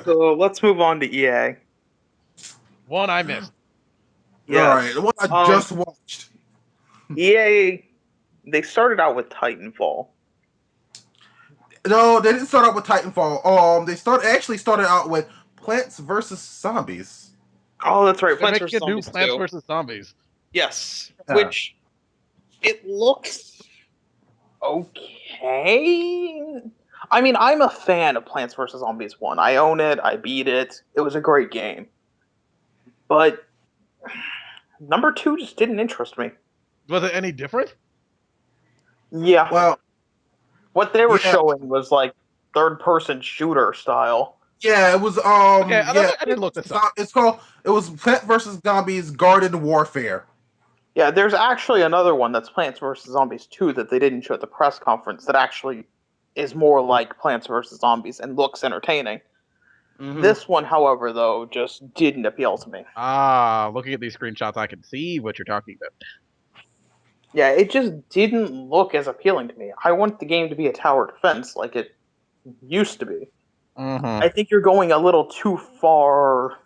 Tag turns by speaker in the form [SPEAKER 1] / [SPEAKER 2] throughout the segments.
[SPEAKER 1] So let's move on to EA.
[SPEAKER 2] One I missed.
[SPEAKER 1] Yes.
[SPEAKER 3] All right, the one I just watched.
[SPEAKER 1] EA, they started out with Titanfall.
[SPEAKER 3] No, they didn't start out with Titanfall. They actually started out with Plants vs Zombies.
[SPEAKER 1] Oh, that's right.
[SPEAKER 2] They're
[SPEAKER 1] Plants
[SPEAKER 2] making
[SPEAKER 1] vs.
[SPEAKER 2] a new
[SPEAKER 1] Zombies
[SPEAKER 2] Plants
[SPEAKER 1] 2.
[SPEAKER 2] vs Zombies.
[SPEAKER 1] Yes.
[SPEAKER 3] Yeah.
[SPEAKER 1] Which, it looks okay. I mean, I'm a fan of Plants vs. Zombies 1. I own it. I beat it. It was a great game. But number 2 just didn't interest me.
[SPEAKER 2] Was it any different?
[SPEAKER 1] Yeah.
[SPEAKER 3] Well,
[SPEAKER 1] What they were
[SPEAKER 3] yeah.
[SPEAKER 1] showing was like third-person shooter style.
[SPEAKER 3] Yeah, it was.
[SPEAKER 2] Okay,
[SPEAKER 3] Yeah,
[SPEAKER 2] I didn't look this up.
[SPEAKER 3] It's called. It was Plant vs Zombies Garden Warfare.
[SPEAKER 1] Yeah, there's actually another one that's Plants vs. Zombies 2 that they didn't show at the press conference that actually is more like Plants vs. Zombies and looks entertaining.
[SPEAKER 3] Mm-hmm.
[SPEAKER 1] This one, however, though, just didn't appeal to me.
[SPEAKER 2] Looking at these screenshots, I can see what you're talking about.
[SPEAKER 1] Yeah, it just didn't look as appealing to me. I want the game to be a tower defense like it used to be.
[SPEAKER 2] Mm-hmm.
[SPEAKER 1] I think you're going a little too far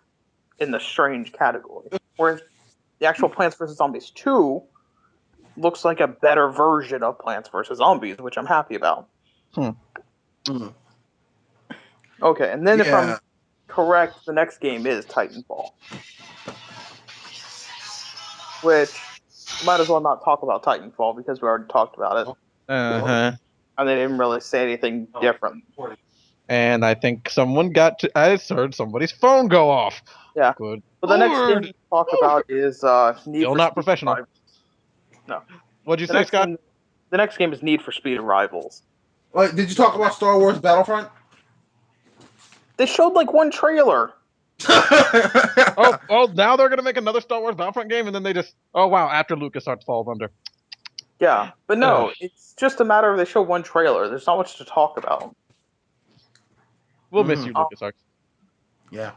[SPEAKER 1] in the strange category. Whereas the actual Plants vs. Zombies 2 looks like a better version of Plants vs. Zombies, which I'm happy about.
[SPEAKER 3] Mm-hmm.
[SPEAKER 1] Okay, and then if I'm correct, the next game is Titanfall. Which, might as well not talk about Titanfall because we already talked about it.
[SPEAKER 2] Uh-huh.
[SPEAKER 1] And they didn't really say anything different.
[SPEAKER 2] And I think I heard somebody's phone go off.
[SPEAKER 1] Yeah.
[SPEAKER 2] Good.
[SPEAKER 1] But the next game to talk about is Need
[SPEAKER 2] Still
[SPEAKER 1] for
[SPEAKER 2] not
[SPEAKER 1] Speed
[SPEAKER 2] professional.
[SPEAKER 1] Rivals. No.
[SPEAKER 2] What'd you say, Scott?
[SPEAKER 1] The next game is Need for Speed Rivals.
[SPEAKER 3] Wait, did you talk about Star Wars Battlefront?
[SPEAKER 1] They showed like one trailer.
[SPEAKER 2] oh, now they're gonna make another Star Wars Battlefront game, and then they just after LucasArts falls under.
[SPEAKER 1] Yeah, but no, it's just a matter of they show one trailer. There's not much to talk about.
[SPEAKER 2] We'll miss you, LucasArts.
[SPEAKER 3] Yeah.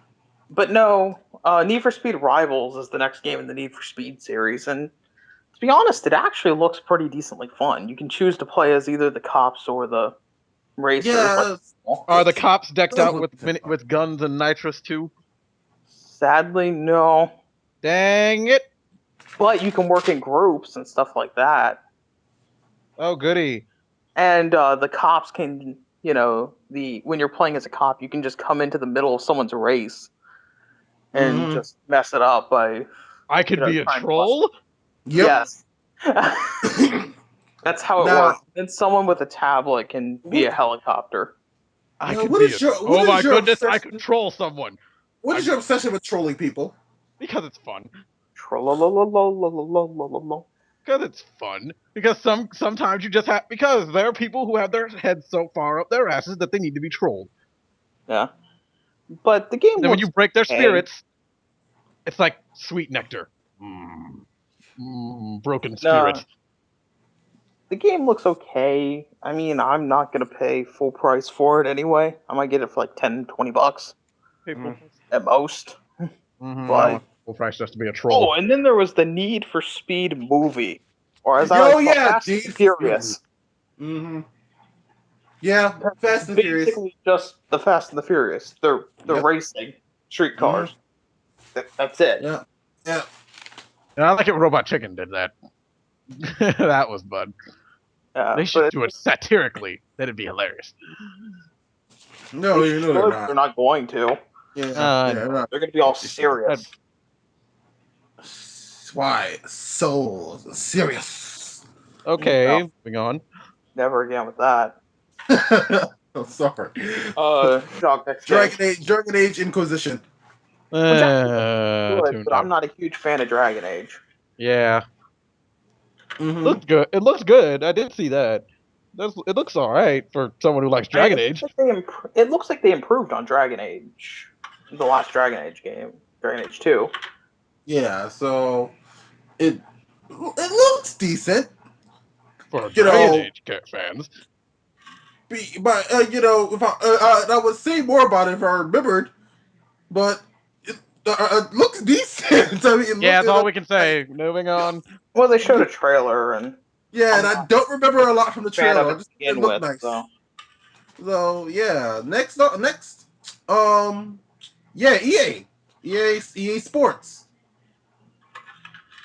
[SPEAKER 1] But no, Need for Speed Rivals is the next game in the Need for Speed series, and to be honest, it actually looks pretty decently fun. You can choose to play as either the cops or the racers.
[SPEAKER 3] Yeah.
[SPEAKER 2] Are the cops decked out with guns and nitrous too?
[SPEAKER 1] Sadly, no.
[SPEAKER 2] Dang it!
[SPEAKER 1] But you can work in groups and stuff like that.
[SPEAKER 2] Oh, goody.
[SPEAKER 1] And the cops can, when you're playing as a cop, you can just come into the middle of someone's race and just mess it up by...
[SPEAKER 2] I could be a troll?
[SPEAKER 1] Yep. Yes. That's how it works. Then someone with a tablet can be a helicopter.
[SPEAKER 2] I could goodness, I could troll someone.
[SPEAKER 3] What is your obsession with trolling people?
[SPEAKER 2] Because it's fun.
[SPEAKER 1] Because
[SPEAKER 2] it's fun. Because sometimes you just have... Because there are people who have their heads so far up their asses that they need to be trolled.
[SPEAKER 1] Yeah. But the game...
[SPEAKER 2] And then when you break their spirits, it's like sweet nectar. Broken spirit.
[SPEAKER 1] The game looks okay. I mean, I'm not going to pay full price for it anyway. I might get it for like $10-$20 at most. But
[SPEAKER 2] full price just to be a troll.
[SPEAKER 1] Oh, and then there was the Need for Speed movie, or as I like Fast and Furious.
[SPEAKER 3] Yeah, Fast and Furious.
[SPEAKER 1] Basically, just the Fast and the Furious. They're racing street cars. That's it.
[SPEAKER 3] Yeah.
[SPEAKER 2] And I like it when Robot Chicken did that. That was fun. They should do it satirically. That'd be hilarious.
[SPEAKER 3] No,
[SPEAKER 1] they're not going to.
[SPEAKER 3] Yeah,
[SPEAKER 1] they're going to be all serious.
[SPEAKER 3] Why so serious?
[SPEAKER 2] Okay, moving on.
[SPEAKER 1] Never again with that.
[SPEAKER 3] I'm sorry.
[SPEAKER 1] Dragon
[SPEAKER 3] Age Inquisition.
[SPEAKER 1] Good, but I'm not a huge fan of Dragon Age.
[SPEAKER 2] Yeah. Looked good. It looks good. I did see that. It looks all right for someone who likes Dragon Age.
[SPEAKER 1] It looks like they improved on Dragon Age, the last Dragon Age game, Dragon Age 2.
[SPEAKER 3] Yeah, so it looks decent
[SPEAKER 2] for Dragon Age fans.
[SPEAKER 3] But if I would say more about it if I remembered, but it looks decent. I mean,
[SPEAKER 2] that's all we can say. Moving on.
[SPEAKER 1] Well, they showed a trailer and.
[SPEAKER 3] Yeah, and I don't remember a lot from the trailer.
[SPEAKER 1] It looked nice.
[SPEAKER 3] So yeah, next. Yeah, EA Sports.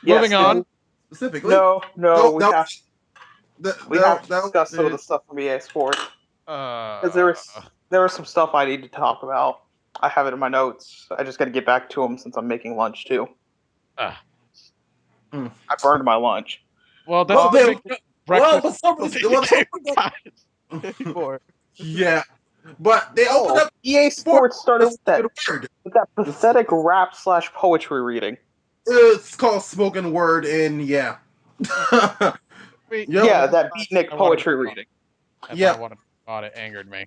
[SPEAKER 2] Moving on.
[SPEAKER 3] Specifically.
[SPEAKER 1] No, we have to
[SPEAKER 3] That
[SPEAKER 1] discuss some of the stuff from EA Sports. Because there was some stuff I need to talk about. I have it in my notes. I just got to get back to them since I'm making lunch too. I burned my lunch.
[SPEAKER 2] Well, that's the big breakfast.
[SPEAKER 3] Yeah, but they opened up.
[SPEAKER 1] EA Sports started with that pathetic rap/poetry reading.
[SPEAKER 3] It's called spoken word, and yeah.
[SPEAKER 1] Yeah, that beatnik poetry reading.
[SPEAKER 2] Yeah, I wanted to God, it angered me.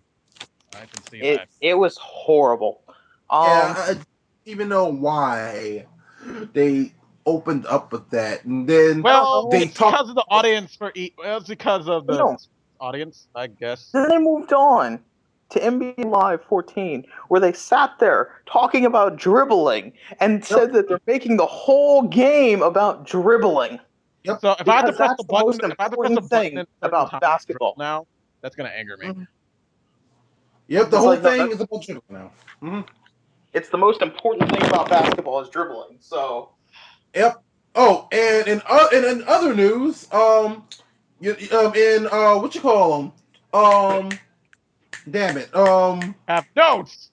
[SPEAKER 2] I can see that.
[SPEAKER 1] It was horrible.
[SPEAKER 3] I didn't even know why they opened up with that, and then
[SPEAKER 2] it's because of the audience it's because of the audience, I guess.
[SPEAKER 1] Then they moved on to NBA Live 14, where they sat there talking about dribbling and said that they're making the whole game about dribbling.
[SPEAKER 3] Yep.
[SPEAKER 2] So if I have to press the button,
[SPEAKER 1] about basketball
[SPEAKER 2] now, that's gonna anger me.
[SPEAKER 3] Yep, the whole thing is about dribbling now.
[SPEAKER 1] It's the most important thing about basketball is dribbling. So.
[SPEAKER 3] Yep. Oh, and in other news, in what you call them? Damn it.
[SPEAKER 2] Have notes.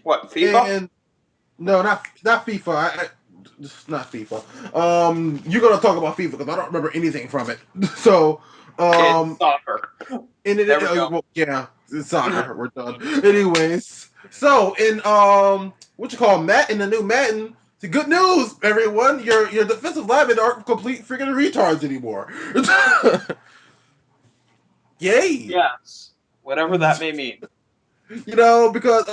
[SPEAKER 1] What, FIFA?
[SPEAKER 3] And no, not FIFA. Not FIFA. You're gonna talk about FIFA because I don't remember anything from it. So,
[SPEAKER 1] it's soccer.
[SPEAKER 3] Yeah, it's soccer. We're done. Anyways, so in what you call in the new Madden. The good news, everyone, your defensive linemen aren't complete freaking retards anymore. Yay!
[SPEAKER 1] Yes, whatever that may mean.
[SPEAKER 3] Because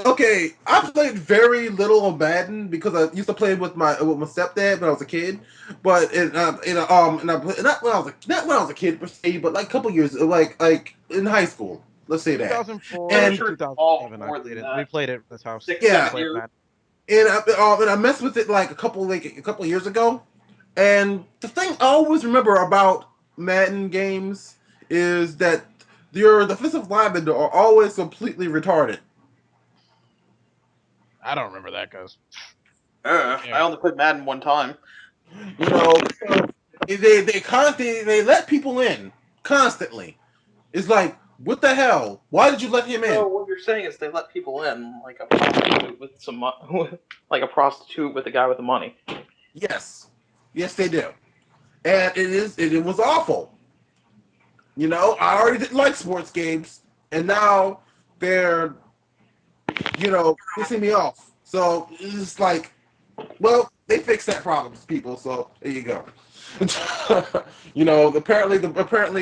[SPEAKER 3] I played very little on Madden because I used to play with my stepdad when I was a kid. But not when I was a kid per se, but like a couple years, like in high school. Let's say that.
[SPEAKER 2] 2004 and 2007, I played it. We played it at this house.
[SPEAKER 3] And I messed with it like a couple years ago. And the thing I always remember about Madden games is that your defensive linemen are always completely retarded.
[SPEAKER 2] I don't remember that, guys.
[SPEAKER 1] I only played Madden one time.
[SPEAKER 3] They let people in constantly. It's like, what the hell? Why did you let him in?
[SPEAKER 1] So what you're saying is they let people in like a prostitute with the guy with the money.
[SPEAKER 3] Yes, they do, and it was awful. I already didn't like sports games, and now they're, pissing me off. So it's like, well, they fixed that problem, people. So there you go. Apparently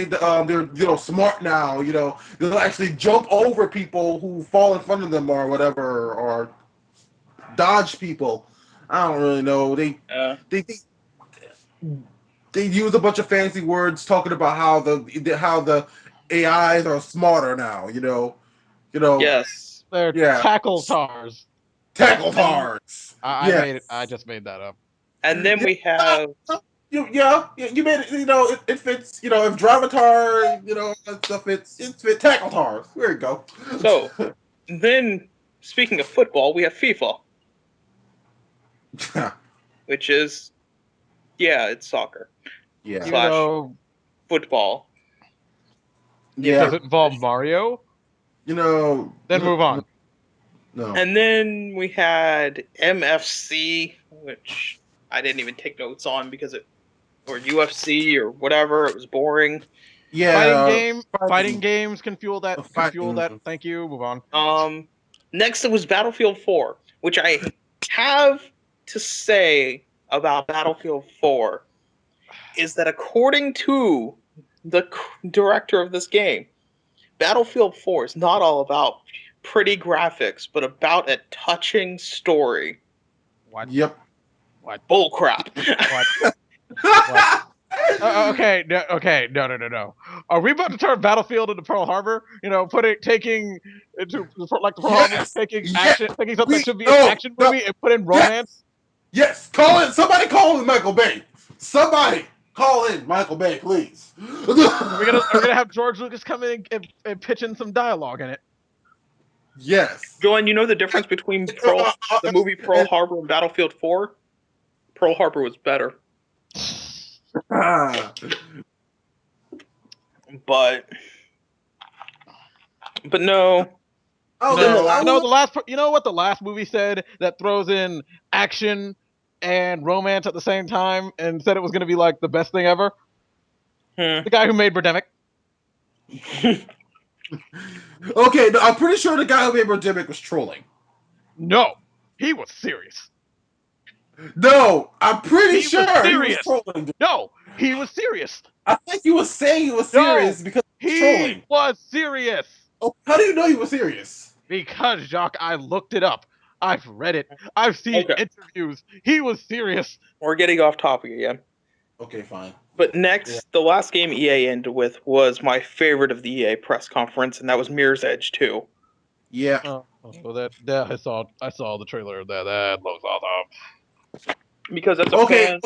[SPEAKER 3] they're smart now. They'll actually jump over people who fall in front of them or whatever, or dodge people. I don't really know. They use a bunch of fancy words talking about how the AIs are smarter now.
[SPEAKER 1] Yes,
[SPEAKER 2] they're tackle tars.
[SPEAKER 3] Tackle tars.
[SPEAKER 2] I just made that up.
[SPEAKER 1] And then we have.
[SPEAKER 3] You made it. It fits. If Dravatar, that stuff fits. It fits tackle tars. There you go.
[SPEAKER 1] So then, speaking of football, we have FIFA, which is, it's soccer.
[SPEAKER 3] Yeah.
[SPEAKER 1] Football.
[SPEAKER 2] Yeah. Does it involve Mario?
[SPEAKER 3] Then
[SPEAKER 2] move on.
[SPEAKER 3] No.
[SPEAKER 1] And then we had MFC, which I didn't even take notes on or UFC or whatever. It was boring.
[SPEAKER 3] Yeah.
[SPEAKER 2] Fighting games can fuel that. Thank you. Move on.
[SPEAKER 1] Next it was Battlefield 4, which I have to say about Battlefield 4 is that according to the director of this game, Battlefield 4 is not all about pretty graphics, but about a touching story.
[SPEAKER 2] What?
[SPEAKER 3] Yep.
[SPEAKER 2] What?
[SPEAKER 1] Bullcrap.
[SPEAKER 2] What? Okay. No. Are we about to turn Battlefield into Pearl Harbor? Taking into like the Pearl Harbor, taking something that should be an action movie and put in romance.
[SPEAKER 3] Yes. Somebody call in Michael Bay. Somebody call in Michael Bay, please.
[SPEAKER 2] We're gonna have George Lucas come in and pitch in some dialogue in it.
[SPEAKER 3] Yes.
[SPEAKER 1] Joanne, you know the difference between the movie Pearl Harbor and Battlefield 4? Pearl Harbor was better. But no.
[SPEAKER 2] You know what the last movie said that throws in action and romance at the same time and said it was going to be like the best thing ever? The guy who made Birdemic.
[SPEAKER 3] Okay, no, I'm pretty sure the guy who made Birdemic was trolling.
[SPEAKER 2] No, he was serious.
[SPEAKER 3] No, I'm pretty sure he was trolling.
[SPEAKER 2] No, he was serious.
[SPEAKER 3] I think he was saying he was serious because he was trolling.
[SPEAKER 2] He was serious.
[SPEAKER 3] Oh, how do you know he was serious?
[SPEAKER 2] Because, Jacques, I looked it up. I've read it. I've seen interviews. He was serious.
[SPEAKER 1] We're getting off topic again.
[SPEAKER 3] Okay, fine.
[SPEAKER 1] But next, the last game EA ended with was my favorite of the EA press conference, and that was Mirror's Edge 2.
[SPEAKER 3] Yeah.
[SPEAKER 2] Oh, that I saw the trailer of that. That looks awesome.
[SPEAKER 1] Because that's a fan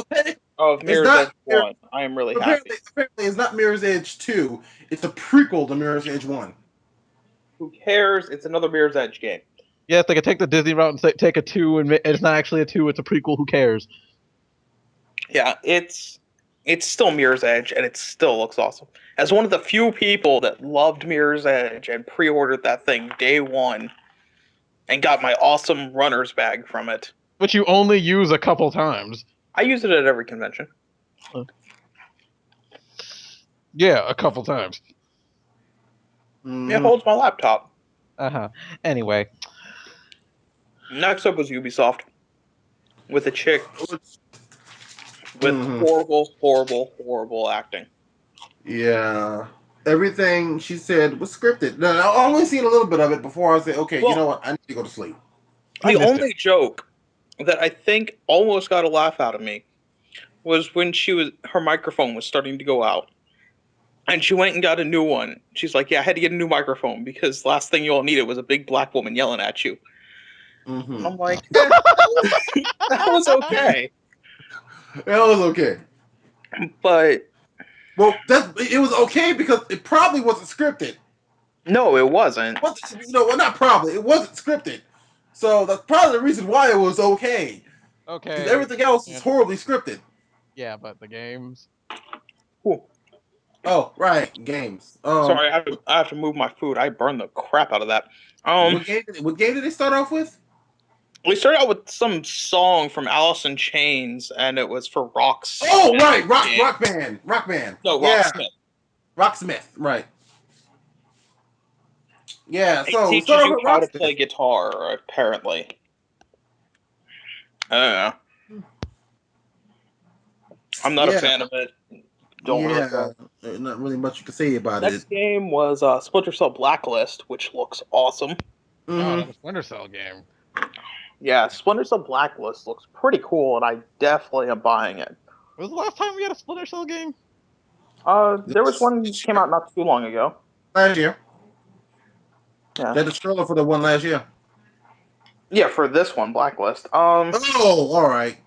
[SPEAKER 1] of Mirror's Edge 1. I am really happy.
[SPEAKER 3] Apparently, it's not Mirror's Edge 2. It's a prequel to Mirror's Edge 1.
[SPEAKER 1] Who cares? It's another Mirror's Edge game.
[SPEAKER 2] Yeah, if they could take the Disney route and take a 2, and it's not actually a 2, it's a prequel, who cares?
[SPEAKER 1] Yeah, it's still Mirror's Edge, and it still looks awesome. As one of the few people that loved Mirror's Edge and pre-ordered that thing day one, and got my awesome runner's bag from it.
[SPEAKER 2] But you only use a couple times.
[SPEAKER 1] I use it at every convention.
[SPEAKER 2] Yeah, a couple times.
[SPEAKER 1] It holds my laptop.
[SPEAKER 2] Anyway.
[SPEAKER 1] Next up was Ubisoft. With a chick with horrible, horrible, horrible acting.
[SPEAKER 3] Yeah. Everything she said was scripted. No, I only seen a little bit of it before I said, okay, you know what? I need to go to sleep.
[SPEAKER 1] The only joke that I think almost got a laugh out of me was when her microphone was starting to go out. And she went and got a new one. She's like, yeah, I had to get a new microphone because last thing you all needed was a big black woman yelling at you. And I'm like, that was okay.
[SPEAKER 3] That was okay.
[SPEAKER 1] But
[SPEAKER 3] well, it was okay because it probably wasn't scripted.
[SPEAKER 1] No, it wasn't.
[SPEAKER 3] Not probably. It wasn't scripted. So that's probably the reason why it was okay.
[SPEAKER 2] Okay.
[SPEAKER 3] Because everything else is horribly scripted.
[SPEAKER 2] Yeah, but the games.
[SPEAKER 1] Cool.
[SPEAKER 3] Oh, right, games.
[SPEAKER 1] Sorry, I have to move my food. I burned the crap out of that.
[SPEAKER 3] What game did they start off with?
[SPEAKER 1] We started out with some song from Alice in Chains, and it was for Rock's.
[SPEAKER 3] Oh, right, Rock Band.
[SPEAKER 1] No, Rocksmith.
[SPEAKER 3] Rocksmith, right. Yeah,
[SPEAKER 1] it
[SPEAKER 3] so
[SPEAKER 1] teaches you how to play guitar, apparently. I don't know. I'm not a fan of it.
[SPEAKER 3] Not really much you can say about
[SPEAKER 1] it. Next game was Splinter Cell Blacklist, which looks awesome.
[SPEAKER 2] Oh, that was a Splinter Cell game.
[SPEAKER 1] Yeah, Splinter Cell Blacklist looks pretty cool, and I definitely am buying it.
[SPEAKER 2] When was the last time we had a Splinter Cell game?
[SPEAKER 1] There was one that came out not too long ago.
[SPEAKER 3] Last year.
[SPEAKER 1] Yeah.
[SPEAKER 3] They had the trailer for the one last year.
[SPEAKER 1] Yeah, for this one, Blacklist.
[SPEAKER 3] Oh, all right.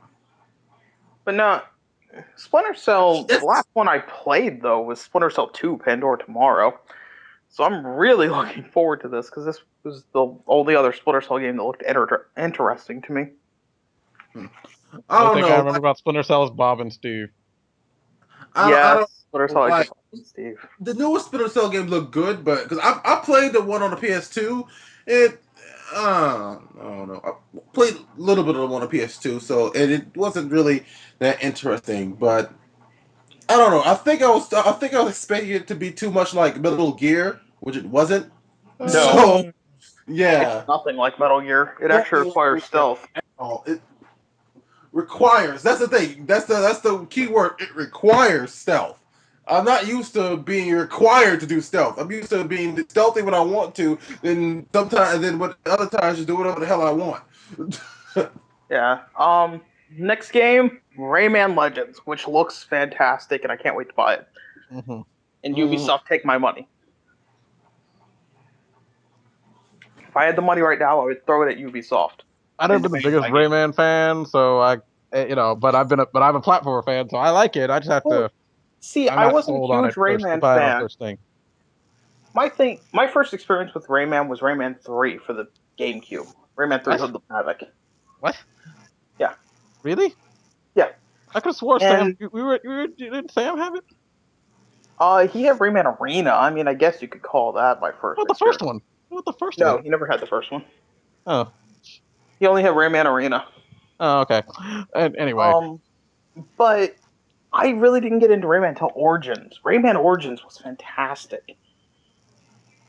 [SPEAKER 1] But no, Splinter Cell, the last one I played, though, was Splinter Cell 2, Pandora Tomorrow. So I'm really looking forward to this, because this was the only other Splinter Cell game that looked interesting to me.
[SPEAKER 2] I don't know. I remember about Splinter Cell is Bob and Steve.
[SPEAKER 1] Splinter Cell like Bob and Steve.
[SPEAKER 3] The newest Splinter Cell game looked good, but because I played the one on the PS2, I don't know. I played a little bit of the one on the PS2, and it wasn't really that interesting. But I don't know. I think I was expecting it to be too much like Metal Gear, which it wasn't.
[SPEAKER 1] No.
[SPEAKER 3] So, yeah.
[SPEAKER 1] It's nothing like Metal Gear. It actually requires stealth.
[SPEAKER 3] It requires. That's the thing. That's the key word. It requires stealth. I'm not used to being required to do stealth. I'm used to being stealthy when I want to, then other times just do whatever the hell I want.
[SPEAKER 1] Yeah. Next game, Rayman Legends, which looks fantastic, and I can't wait to buy it.
[SPEAKER 2] Mm-hmm.
[SPEAKER 1] And Ubisoft, take my money. If I had the money right now, I would throw it at Ubisoft.
[SPEAKER 2] I've never been the biggest Rayman fan, so but I'm a platformer fan, so I like it. I just have to.
[SPEAKER 1] See, I wasn't a huge Rayman fan. My first experience with Rayman was Rayman 3 for the GameCube. Rayman 3
[SPEAKER 2] What?
[SPEAKER 1] Hood of Havoc.
[SPEAKER 2] What?
[SPEAKER 1] Yeah.
[SPEAKER 2] Really?
[SPEAKER 1] Yeah.
[SPEAKER 2] I could have swore Sam.
[SPEAKER 1] And
[SPEAKER 2] Didn't Sam have it?
[SPEAKER 1] he had Rayman Arena. I mean, I guess you could call that my first
[SPEAKER 2] What about the first
[SPEAKER 1] experience.
[SPEAKER 2] one? What about the first
[SPEAKER 1] No,
[SPEAKER 2] one?
[SPEAKER 1] he never had the first one.
[SPEAKER 2] Oh.
[SPEAKER 1] He only had Rayman Arena.
[SPEAKER 2] Oh, okay. And anyway,
[SPEAKER 1] But I really didn't get into Rayman until Origins. Rayman Origins was fantastic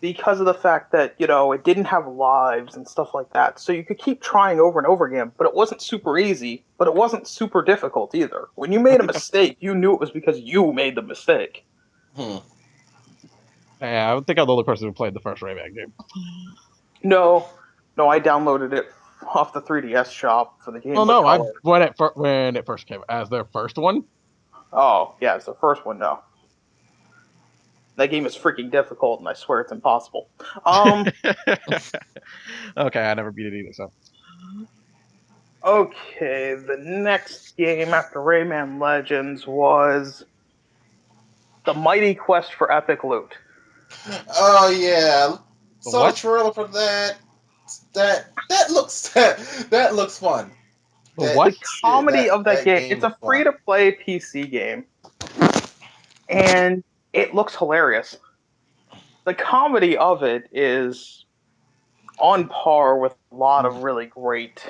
[SPEAKER 1] because of the fact that, it didn't have lives and stuff like that. So you could keep trying over and over again, but it wasn't super easy, but it wasn't super difficult either. When you made a mistake, you knew it was because you made the mistake.
[SPEAKER 2] yeah, I would think I'm the only person who played the first Rayman game.
[SPEAKER 1] No, I downloaded it off the 3DS shop for the Game
[SPEAKER 2] Well,
[SPEAKER 1] Boy
[SPEAKER 2] no,
[SPEAKER 1] Color.
[SPEAKER 2] when it first came as their first one.
[SPEAKER 1] Oh, yeah, it's the first one, no. That game is freaking difficult, and I swear it's impossible.
[SPEAKER 2] Okay, I never beat it either. So
[SPEAKER 1] Okay, the next game after Rayman Legends was The Mighty Quest for Epic Loot.
[SPEAKER 3] Oh yeah,
[SPEAKER 2] the
[SPEAKER 3] saw the
[SPEAKER 2] what?
[SPEAKER 3] trailer for that. That looks that looks fun.
[SPEAKER 2] The what?
[SPEAKER 1] The comedy of that
[SPEAKER 3] that
[SPEAKER 1] game,
[SPEAKER 3] game
[SPEAKER 1] it's
[SPEAKER 3] looks
[SPEAKER 1] a
[SPEAKER 3] fun.
[SPEAKER 1] free-to-play PC game, and it looks hilarious. The comedy of it is on par with a lot of really great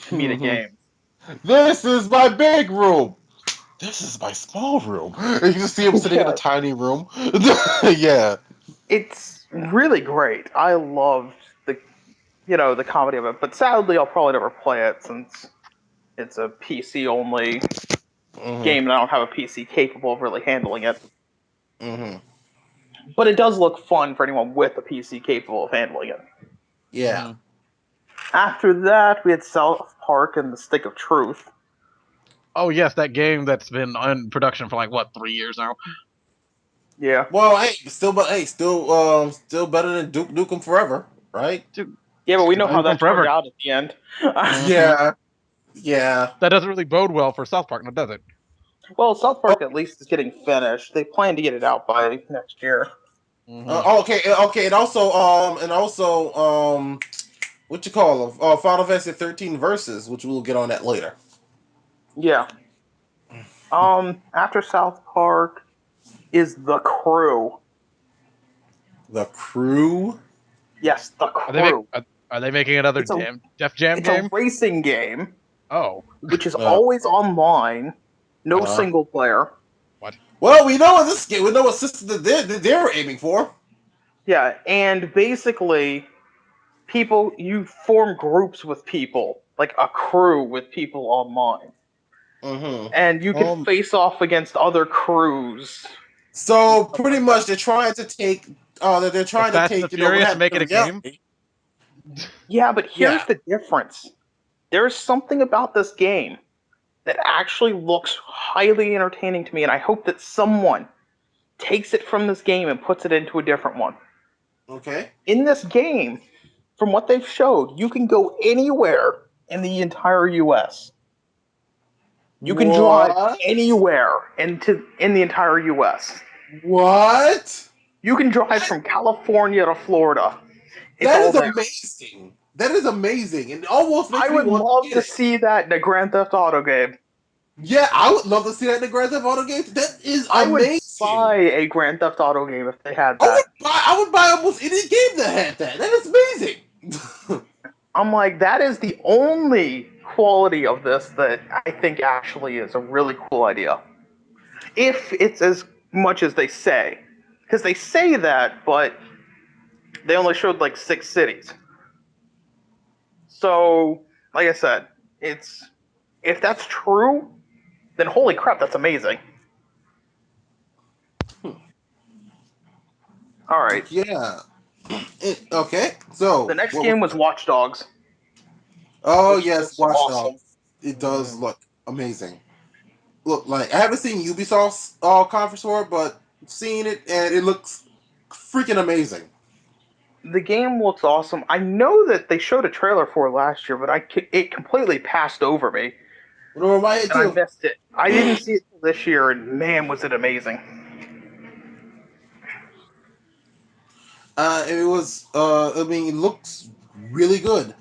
[SPEAKER 1] comedic games.
[SPEAKER 3] This is my big room. This is my small room. And you just see him sitting in a
[SPEAKER 1] Yeah,
[SPEAKER 3] tiny room. Yeah.
[SPEAKER 1] it's really great. I love the comedy of it, but sadly I'll probably never play it since it's a PC only
[SPEAKER 3] Mm-hmm.
[SPEAKER 1] game and I don't have a PC capable of really handling it.
[SPEAKER 3] Mm-hmm.
[SPEAKER 1] But it does look fun for anyone with a PC capable of handling it.
[SPEAKER 3] Yeah.
[SPEAKER 2] Mhm.
[SPEAKER 1] After that, we had South Park and the Stick of Truth.
[SPEAKER 2] Oh yes, that game that's been in production for like what 3 years now.
[SPEAKER 1] Yeah.
[SPEAKER 3] Well, still better than Duke Nukem Forever, right?
[SPEAKER 2] Dude,
[SPEAKER 1] Yeah, but we know how
[SPEAKER 2] Duke Nukem
[SPEAKER 1] that turned
[SPEAKER 2] Forever.
[SPEAKER 1] out at the end.
[SPEAKER 2] Mhm.
[SPEAKER 3] Yeah. Yeah.
[SPEAKER 2] That doesn't really bode well for South Park, now does it?
[SPEAKER 1] Well, South
[SPEAKER 3] Oh,
[SPEAKER 1] Park at least is getting finished. They plan to get it out by next year.
[SPEAKER 2] Mhm.
[SPEAKER 3] okay, and also, what you call them? Final Fantasy 13 Versus, which we'll get on that later.
[SPEAKER 1] Yeah. After South Park is The Crew.
[SPEAKER 3] The Crew.
[SPEAKER 1] Yes, The
[SPEAKER 2] Are they make,
[SPEAKER 1] Crew.
[SPEAKER 2] are they making another
[SPEAKER 1] It's a
[SPEAKER 2] Def Jam
[SPEAKER 1] it's a
[SPEAKER 2] game?
[SPEAKER 1] racing game
[SPEAKER 2] Oh,
[SPEAKER 1] which is
[SPEAKER 3] Uh,
[SPEAKER 1] always online, no
[SPEAKER 3] uh,
[SPEAKER 1] single player.
[SPEAKER 2] what?
[SPEAKER 3] well, we know in this game, we know what system that they're aiming for.
[SPEAKER 1] Yeah, and basically you form groups with people, like a crew with people online.
[SPEAKER 3] Mm-hmm.
[SPEAKER 1] And you can face off against other crews.
[SPEAKER 3] So pretty much they're trying to take they're
[SPEAKER 2] The
[SPEAKER 3] trying to
[SPEAKER 2] Fast and the
[SPEAKER 3] take what
[SPEAKER 2] Furious
[SPEAKER 3] happened
[SPEAKER 2] make
[SPEAKER 3] in
[SPEAKER 2] it a game?
[SPEAKER 3] reality.
[SPEAKER 1] Yeah, but here's
[SPEAKER 3] Yeah.
[SPEAKER 1] the difference. There's something about this game that actually looks highly entertaining to me, and I hope that someone takes it from this game and puts it into a different one.
[SPEAKER 3] Okay.
[SPEAKER 1] In this game, from what they've showed, you can go anywhere in the entire US. You can drive
[SPEAKER 3] What?
[SPEAKER 1] anywhere in the entire US.
[SPEAKER 3] What?
[SPEAKER 1] You can drive from California to Florida. It's
[SPEAKER 3] That
[SPEAKER 1] all
[SPEAKER 3] is
[SPEAKER 1] there.
[SPEAKER 3] amazing. That is amazing, and it almost
[SPEAKER 1] I
[SPEAKER 3] makes me
[SPEAKER 1] would
[SPEAKER 3] want to
[SPEAKER 1] love
[SPEAKER 3] get
[SPEAKER 1] to
[SPEAKER 3] it.
[SPEAKER 1] see that in a Grand Theft Auto game.
[SPEAKER 3] Yeah, I would love to see that in the Grand Theft Auto game. That is
[SPEAKER 1] I would buy
[SPEAKER 3] amazing.
[SPEAKER 1] a Grand Theft Auto game if they had that.
[SPEAKER 3] I would buy almost any game that had that. That is amazing.
[SPEAKER 1] I'm like, that is the only quality of this that I think actually is a really cool idea. If it's as much as they say. Because they say that, but they only showed like 6 cities. So, like I said, if that's true, then holy crap, that's amazing. All right.
[SPEAKER 3] Yeah. Okay. So
[SPEAKER 1] The next
[SPEAKER 3] what was?
[SPEAKER 1] game was Watch Dogs,
[SPEAKER 3] Oh
[SPEAKER 1] which
[SPEAKER 3] yes,
[SPEAKER 1] looks
[SPEAKER 3] Watch
[SPEAKER 1] awesome.
[SPEAKER 3] Dogs. It does look amazing. Look, like I haven't seen Ubisoft's conference for it, but seen it and it looks freaking amazing.
[SPEAKER 1] The game looks awesome. I know that they showed a trailer for it last year, but it completely passed over me,
[SPEAKER 3] What over my head
[SPEAKER 1] and I
[SPEAKER 3] too.
[SPEAKER 1] missed it. I didn't see it this year, and man, was it amazing.
[SPEAKER 3] It was. I mean, it looks really good.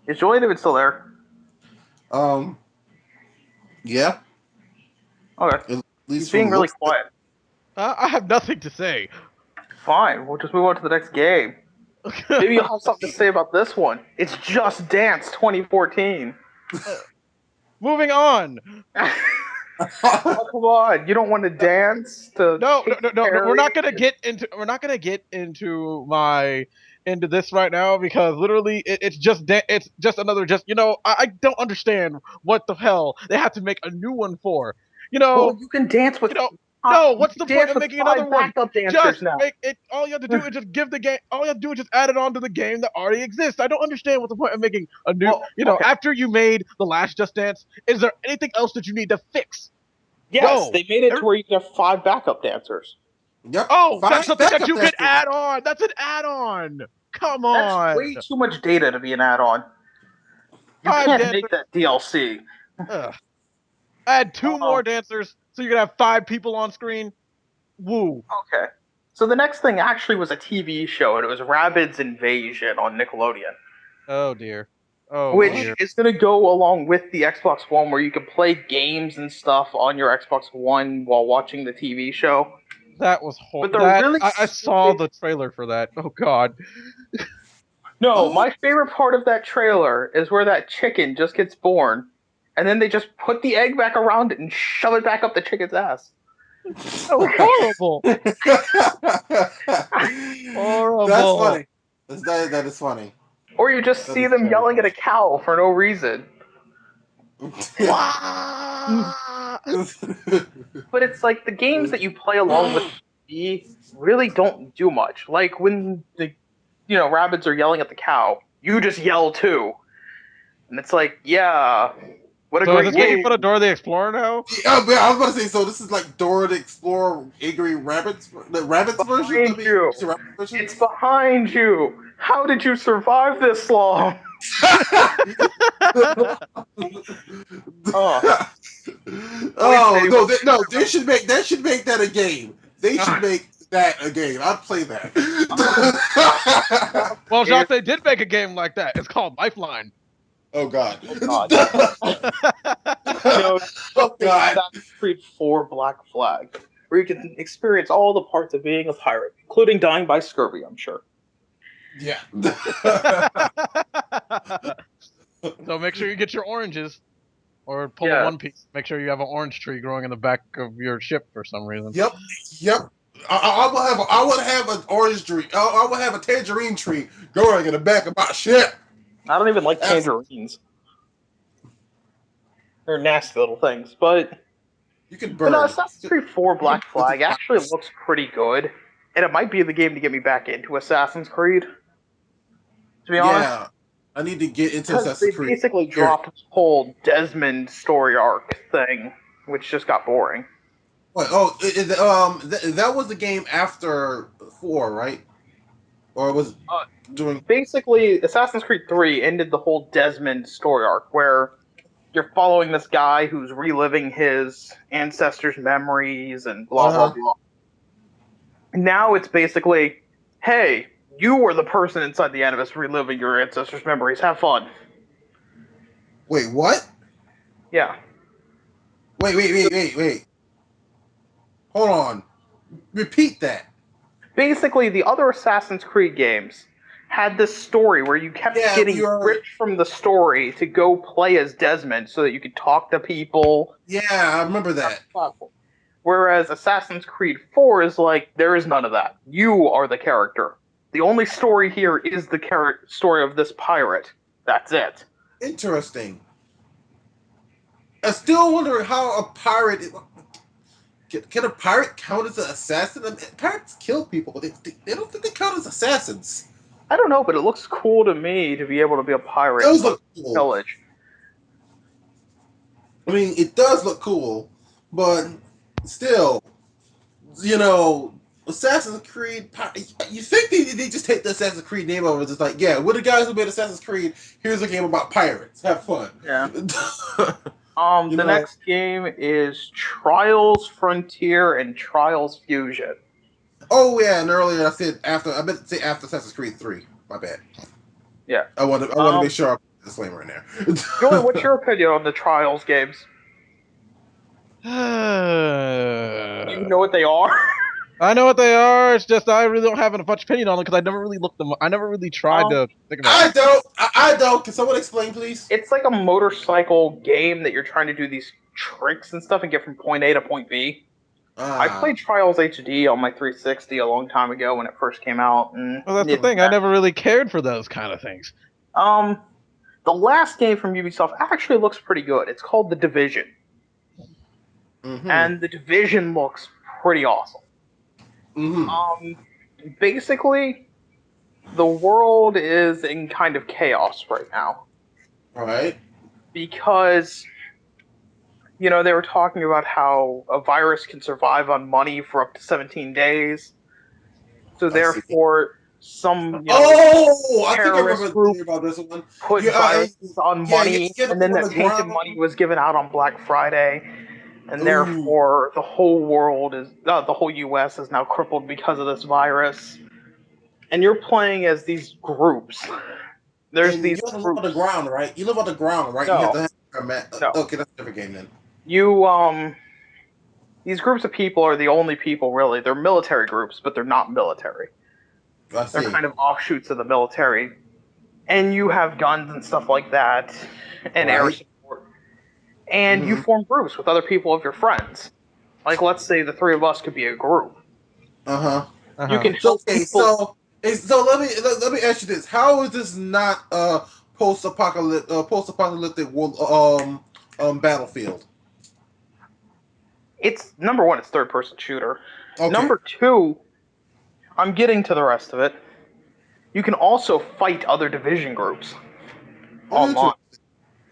[SPEAKER 1] Is Julian even still there?
[SPEAKER 3] um. Yeah.
[SPEAKER 1] Okay.
[SPEAKER 3] At
[SPEAKER 1] He's
[SPEAKER 3] least from
[SPEAKER 1] being
[SPEAKER 3] the
[SPEAKER 1] really
[SPEAKER 3] looks.
[SPEAKER 1] quiet.
[SPEAKER 2] I have nothing to say.
[SPEAKER 1] Fine, we'll just move on to the next game. Maybe you'll have something to say about this one. It's Just Dance 2014.
[SPEAKER 2] Moving on.
[SPEAKER 1] Oh, come on, you don't want to dance to
[SPEAKER 2] No,
[SPEAKER 1] Katy
[SPEAKER 2] no. We're
[SPEAKER 1] Perry?
[SPEAKER 2] not gonna get into. We're not gonna get into this right now because literally it's just another I don't understand what the hell they have to make a new one for. You know,
[SPEAKER 1] Well, you can dance with.
[SPEAKER 2] No,
[SPEAKER 1] You
[SPEAKER 2] what's the
[SPEAKER 1] can
[SPEAKER 2] point
[SPEAKER 1] dance
[SPEAKER 2] of
[SPEAKER 1] with
[SPEAKER 2] making another
[SPEAKER 1] 5
[SPEAKER 2] one?
[SPEAKER 1] backup dancers
[SPEAKER 2] Just
[SPEAKER 1] now.
[SPEAKER 2] make it. All you have to do is just give the game. All you have to do is just add it on to the game that already exists. I don't understand what's the point of making a new.
[SPEAKER 1] Well, okay.
[SPEAKER 2] After you made the last Just Dance, is there anything else that you need to fix?
[SPEAKER 1] Yes,
[SPEAKER 2] No.
[SPEAKER 1] they made it to where you can have 5 backup dancers.
[SPEAKER 3] Yep.
[SPEAKER 2] Oh,
[SPEAKER 3] 5
[SPEAKER 2] that's something that
[SPEAKER 3] backup
[SPEAKER 2] you could
[SPEAKER 3] dancers.
[SPEAKER 2] add on. That's an add-on. Come
[SPEAKER 1] That's
[SPEAKER 2] on.
[SPEAKER 1] way too much data to be an add-on. You
[SPEAKER 2] 5
[SPEAKER 1] can't make
[SPEAKER 2] dancers.
[SPEAKER 1] that DLC.
[SPEAKER 2] Ugh. Add 2 more
[SPEAKER 1] Um,
[SPEAKER 2] dancers so you can have 5 people on screen. Woo.
[SPEAKER 1] okay. So the next thing actually was a TV show, and it was Rabbids Invasion on Nickelodeon,
[SPEAKER 2] Oh dear. Oh
[SPEAKER 1] which
[SPEAKER 2] dear.
[SPEAKER 1] is going to go along with the Xbox One, where you can play games and stuff on your Xbox One while watching the TV show.
[SPEAKER 2] That was
[SPEAKER 1] But the
[SPEAKER 2] that
[SPEAKER 1] really
[SPEAKER 2] I saw
[SPEAKER 1] stupid...
[SPEAKER 2] the trailer for that. Oh god.
[SPEAKER 1] No,
[SPEAKER 3] Oh,
[SPEAKER 1] my favorite part of that trailer is where that chicken just gets born, and then they just put the egg back around it and shove it back up the chicken's ass.
[SPEAKER 2] That was horrible.
[SPEAKER 3] That's
[SPEAKER 2] Horrible.
[SPEAKER 3] funny. That is funny.
[SPEAKER 1] Or you just
[SPEAKER 3] That
[SPEAKER 1] see
[SPEAKER 3] is
[SPEAKER 1] them
[SPEAKER 3] very
[SPEAKER 1] yelling at a cow for no reason.
[SPEAKER 3] funny.
[SPEAKER 2] Wah!
[SPEAKER 1] But it's like the games that you play along with TV really don't do much. Like when the rabbits are yelling at the cow, you just yell too. And it's like, yeah, what a
[SPEAKER 2] So is
[SPEAKER 1] great
[SPEAKER 2] this making fun
[SPEAKER 1] game.
[SPEAKER 2] of Dora the Explorer now?
[SPEAKER 3] Yeah, man, I was about to say, so this is like Dora the Explorer, Angry Rabbits, the Rabbits version? I
[SPEAKER 1] Behind
[SPEAKER 3] mean,
[SPEAKER 1] you.
[SPEAKER 3] it's a Rabbit version?
[SPEAKER 1] It's behind you. How did you survive this long? Oh,
[SPEAKER 3] Oh no, no! They should make that a game. They should
[SPEAKER 2] Ah.
[SPEAKER 3] make that a game. I'd play that.
[SPEAKER 2] Well, Jacques, they did make a game like that. It's called Lifeline.
[SPEAKER 3] Oh god.
[SPEAKER 1] Oh god.
[SPEAKER 3] Oh
[SPEAKER 1] Something
[SPEAKER 3] god.
[SPEAKER 1] Assassin's Creed 4 Black Flag, where you can experience all the parts of being a pirate, including dying by scurvy, I'm sure.
[SPEAKER 3] Yeah.
[SPEAKER 2] So make sure you get your oranges. Or pull a One Piece. Make sure you have an orange tree growing in the back of your ship for some reason.
[SPEAKER 3] Yep. I would have an orange tree. I would have a tangerine tree growing in the back of my ship.
[SPEAKER 1] I don't even like tangerines. They're nasty little things, but
[SPEAKER 3] you can burn.
[SPEAKER 1] No, Assassin's Creed 4 Black Flag actually looks pretty good, and it might be the game to get me back into Assassin's Creed. To be honest,
[SPEAKER 3] yeah, I need to get into
[SPEAKER 1] because
[SPEAKER 3] Assassin's
[SPEAKER 1] they
[SPEAKER 3] Creed.
[SPEAKER 1] basically dropped this whole Desmond story arc thing, which just got boring.
[SPEAKER 3] Wait, that was the game after 4, right? Or was it during?
[SPEAKER 1] Basically, Assassin's Creed 3 ended the whole Desmond story arc, where you're following this guy who's reliving his ancestors' memories and blah blah blah. Now it's basically, hey, you were the person inside the Animus reliving your ancestors' memories. Have fun.
[SPEAKER 3] Wait, what?
[SPEAKER 1] Yeah.
[SPEAKER 3] Wait. Hold on. Repeat that.
[SPEAKER 1] Basically, the other Assassin's Creed games had this story where you kept getting ripped from the story to go play as Desmond so that you could talk to people.
[SPEAKER 3] Yeah, I remember that.
[SPEAKER 1] Whereas Assassin's Creed 4 is like, there is none of that. You are the character. The only story here is the story of this pirate. That's it.
[SPEAKER 3] Interesting. I still wonder how a pirate... Can a pirate count as an assassin? I mean, pirates kill people, but they don't think they count as assassins.
[SPEAKER 1] I don't know, but it looks cool to me to be able to be a pirate.
[SPEAKER 3] It does look cool.
[SPEAKER 1] Pillage.
[SPEAKER 3] I mean, it does look cool, but still, Assassin's Creed. You think they just take the Assassin's Creed name over? It's like, yeah, we're the guys who made Assassin's Creed. Here's a game about pirates. Have fun.
[SPEAKER 1] Yeah. The next game is Trials Frontier and Trials Fusion.
[SPEAKER 3] Oh yeah, and earlier I said after. I meant to say after Assassin's Creed 3. My bad.
[SPEAKER 1] Yeah.
[SPEAKER 3] I want to make sure I put the disclaimer in there.
[SPEAKER 1] Julian, what's your opinion on the Trials games? Do you know what they are?
[SPEAKER 2] I know what they are. It's just I really don't have much opinion on them because I never really looked them. I never really tried to think about.
[SPEAKER 3] I don't. I don't. Can someone explain, please?
[SPEAKER 1] It's like a motorcycle game that you're trying to do these tricks and stuff and get from point A to point B. I played Trials HD on my 360 a long time ago when it first came out, and
[SPEAKER 2] Well, that's the thing. I never really cared for those kind of things.
[SPEAKER 1] The last game from Ubisoft actually looks pretty good. It's called The Division, and The Division looks pretty awesome. Basically, the world is in kind of chaos right now.
[SPEAKER 3] All right.
[SPEAKER 1] Because, you know, they were talking about how a virus can survive on money for up to 17 days. So therefore, some
[SPEAKER 3] I think I
[SPEAKER 1] terrorist
[SPEAKER 3] remember
[SPEAKER 1] group
[SPEAKER 3] about this one.
[SPEAKER 1] put viruses on money, and then that tainted money was given out on Black Friday, and therefore the whole world is, the whole U.S. is now crippled because of this virus. And you're playing as these groups. There's these
[SPEAKER 3] you live
[SPEAKER 1] groups.
[SPEAKER 3] on the ground, right? You live on the ground, right?
[SPEAKER 1] No.
[SPEAKER 3] You have to have a map.
[SPEAKER 1] No.
[SPEAKER 3] Okay, that's a different game then.
[SPEAKER 1] These groups of people are the only people, really. They're military groups, but they're not military. They're kind of offshoots of the military. And you have guns and stuff like that, and air support. And you form groups with other people of your friends. Like, let's say the three of us could be a group. You can help people.
[SPEAKER 3] So let me ask you this: how is this not a post-apocalyptic battlefield?
[SPEAKER 1] It's number one, it's third-person shooter.
[SPEAKER 3] Okay.
[SPEAKER 1] Number two, I'm getting to the rest of it. You can also fight other division groups online.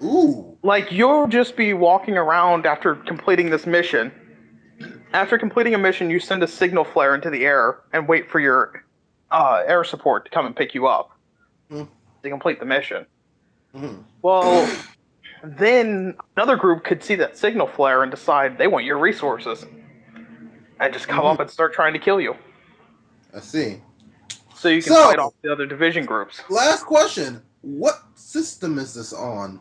[SPEAKER 3] Ooh.
[SPEAKER 1] Like, you'll just be walking around after completing this mission. After completing a mission, you send a signal flare into the air and wait for your air support to come and pick you up to complete the mission. Well, then another group could see that signal flare and decide they want your resources and just come up and start trying to kill you.
[SPEAKER 3] I see.
[SPEAKER 1] So you can fight off the other division groups.
[SPEAKER 3] Last question. What system is this on?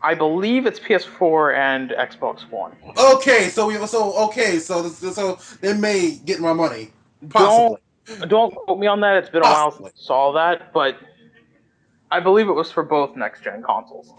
[SPEAKER 1] I believe it's PS4 and Xbox One.
[SPEAKER 3] Okay, so they may get my money. Possibly.
[SPEAKER 1] Don't quote me on that. It's been a while since I saw that, but I believe it was for both next-gen consoles.